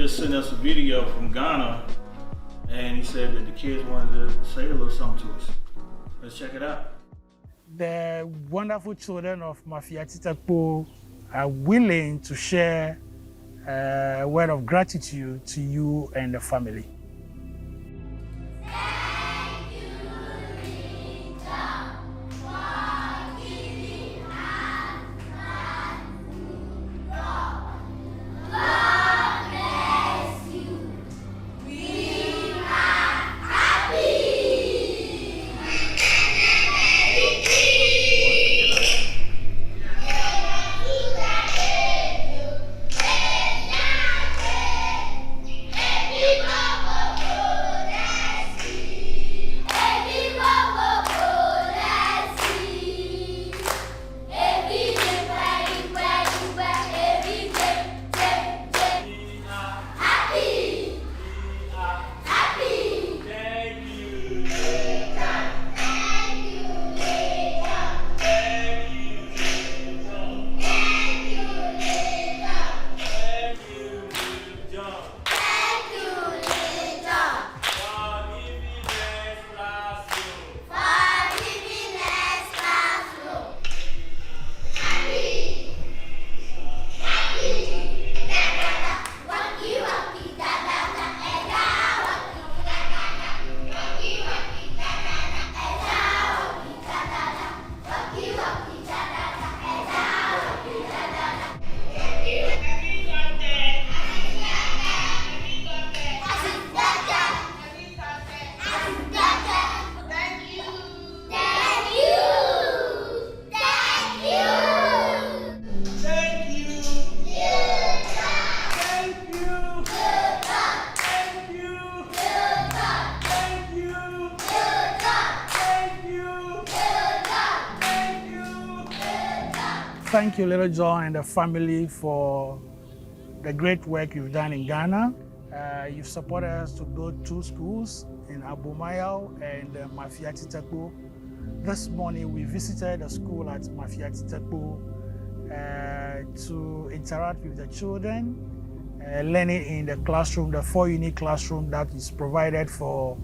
just sent us a video from Ghana, and he said that the kids wanted to say a little something to us. Let's check it out. The wonderful children of Mafiati Takpo are willing to share a word of gratitude to you and the family. Thank you, Little John and the family, for the great work you've done in Ghana. You've supported us to build 2 schools in Abomayao and Mafiati Takpo. This morning we visited a school at Mafiati Takpo to interact with the children, learning in the classroom, the 4 unique classroom that is provided for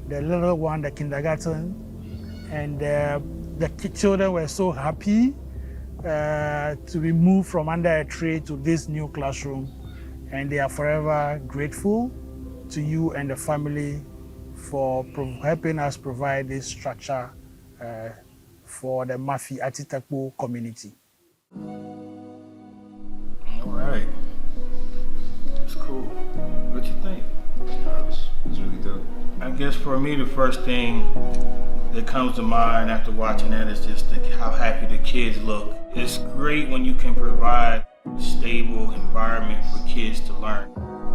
the little one, the kindergarten. And the children were so happy to be moved from under a tree to this new classroom, and they are forever grateful to you and the family for helping us provide this structure for the Mafiati Takpo community. All right, that's cool. What you think? It's really dope. I guess for me, the first thing that comes to mind after watching that is just how happy the kids look. It's great when you can provide a stable environment for kids to learn.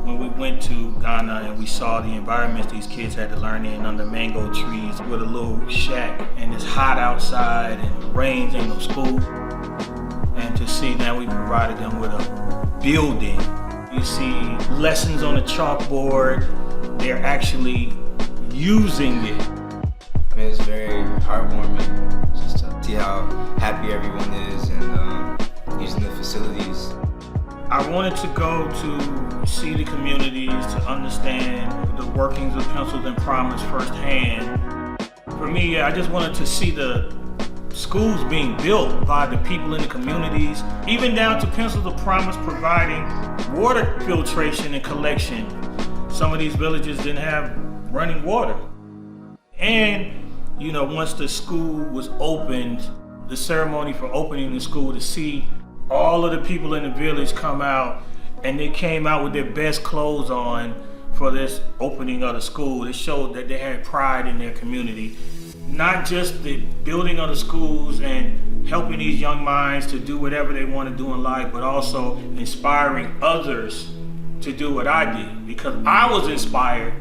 When we went to Ghana and we saw the environments these kids had to learn in under mango trees with a little shack, and it's hot outside and it rains, ain't no school. And to see now we provided them with a building. You see lessons on the chalkboard, they're actually using it. I mean, it's very heartwarming just to see how happy everyone is and using the facilities. I wanted to go to see the communities, to understand the workings of Pencils and Promise firsthand. For me, I just wanted to see the schools being built by the people in the communities, even down to Pencils of Promise providing water filtration and collection. Some of these villages didn't have running water. And you know, once the school was opened, the ceremony for opening the school, to see all of the people in the village come out, and they came out with their best clothes on for this opening of the school. It showed that they had pride in their community. Not just the building of the schools and helping these young minds to do whatever they want to do in life, but also inspiring others to do what I did, because I was inspired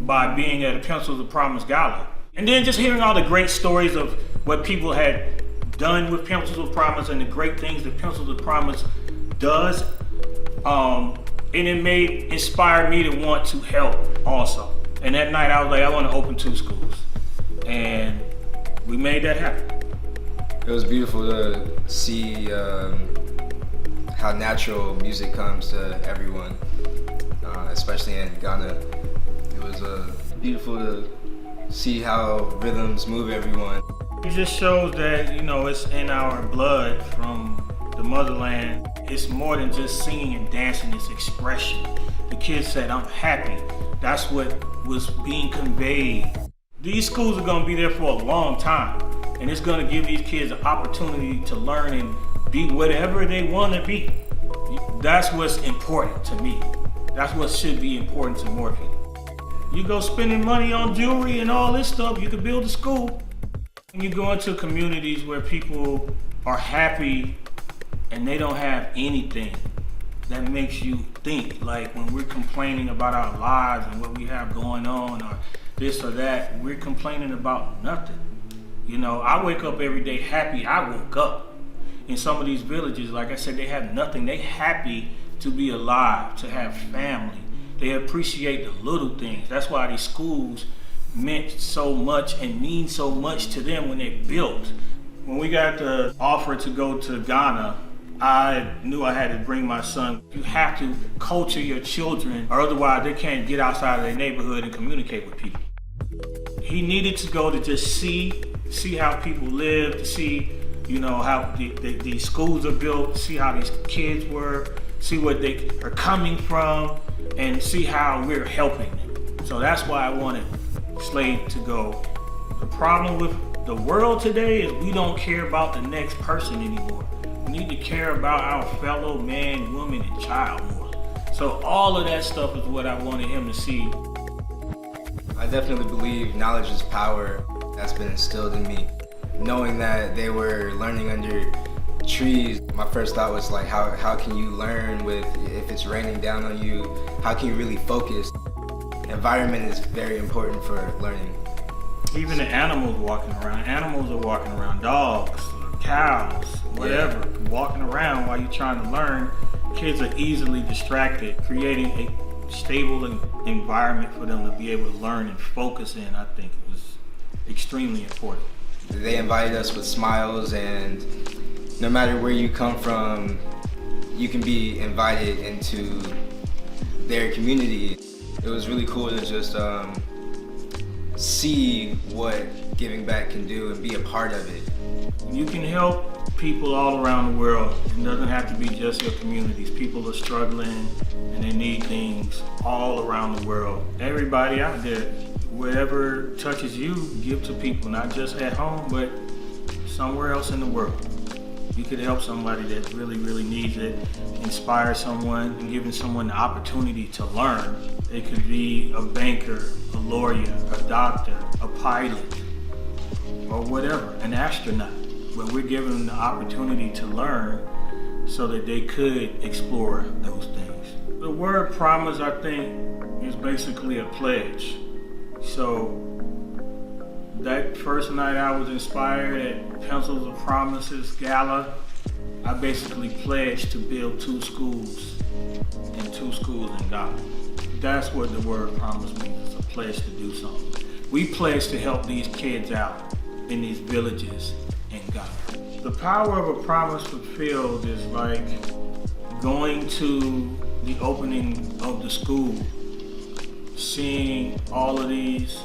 by being at a Pencils of Promise Gala. And then just hearing all the great stories of what people had done with Pencils of Promise and the great things that Pencils of Promise does, and it inspired me to want to help also. And that night I was like, I want to open 2 schools. And we made that happen. It was beautiful to see how natural music comes to everyone. especially in Ghana. It was beautiful to see how rhythms move everyone. It just shows that, it's in our blood from the motherland. It's more than just singing and dancing, it's expression. The kids said, I'm happy. That's what was being conveyed. These schools are gonna be there for a long time, and it's gonna give these kids an opportunity to learn and be whatever they wanna be. That's what's important to me. That's what should be important to more people. You go spending money on jewelry and all this stuff, you could build a school. You go into communities where people are happy and they don't have anything, that makes you think. Like when we're complaining about our lives and what we have going on or this or that, we're complaining about nothing. I wake up every day happy I woke up. In some of these villages, like I said, they have nothing. They happy to be alive, to have family. They appreciate the little things. That's why these schools meant so much and mean so much to them when they built. When we got the offer to go to Ghana, I knew I had to bring my son. You have to culture your children, or otherwise they can't get outside of their neighborhood and communicate with people. He needed to go to just see how people live, to see how these schools are built, see how these kids work, see what they are coming from, and see how we're helping them. So that's why I wanted Slade to go. The problem with the world today is we don't care about the next person anymore. We need to care about our fellow man, woman, and child more. So all of that stuff is what I wanted him to see. I definitely believe knowledge is power. That's been instilled in me. Knowing that they were learning under trees, my first thought was like, how can you learn if it's raining down on you? How can you really focus? Environment is very important for learning. Even the animals walking around, dogs, cows, whatever, walking around while you're trying to learn. Kids are easily distracted. Creating a stable environment for them to be able to learn and focus in, I think it was extremely important. They invited us with smiles, and no matter where you come from, you can be invited into their community. It was really cool to just see what giving back can do and be a part of it. You can help people all around the world. It doesn't have to be just your communities. People are struggling and they need things all around the world. Everybody out there, whatever touches you, give to people, not just at home, but somewhere else in the world. You could help somebody that really, really needs it, inspire someone, and giving someone the opportunity to learn. They could be a banker, a lawyer, a doctor, a pilot, or whatever, an astronaut. But we're giving them the opportunity to learn so that they could explore those things. The word promise, I think, is basically a pledge. So that first night I was inspired at Pencils of Promises Gala, I basically pledged to build 2 schools in Ghana. That's what the word promise means. It's a pledge to do something. We pledge to help these kids out in these villages in Ghana. The power of a promise fulfilled is like going to the opening of the school, seeing all of these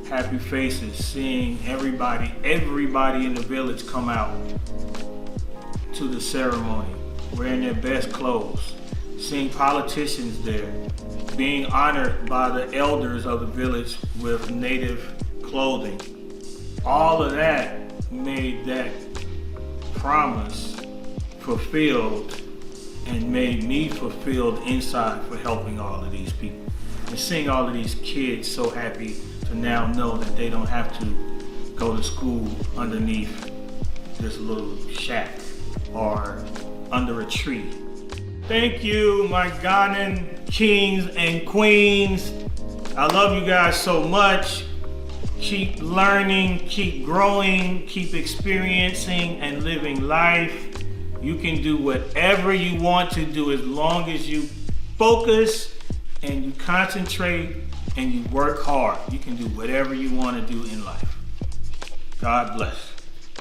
happy faces, seeing everybody in the village come out to the ceremony, wearing their best clothes, seeing politicians there, being honored by the elders of the village with native clothing. All of that made that promise fulfilled and made me fulfilled inside for helping all of these people. And seeing all of these kids so happy to now know that they don't have to go to school underneath this little shack or under a tree. Thank you, my Ghanaian kings and queens. I love you guys so much. Keep learning, keep growing, keep experiencing and living life. You can do whatever you want to do as long as you focus and you concentrate and you work hard. You can do whatever you want to do in life. God bless.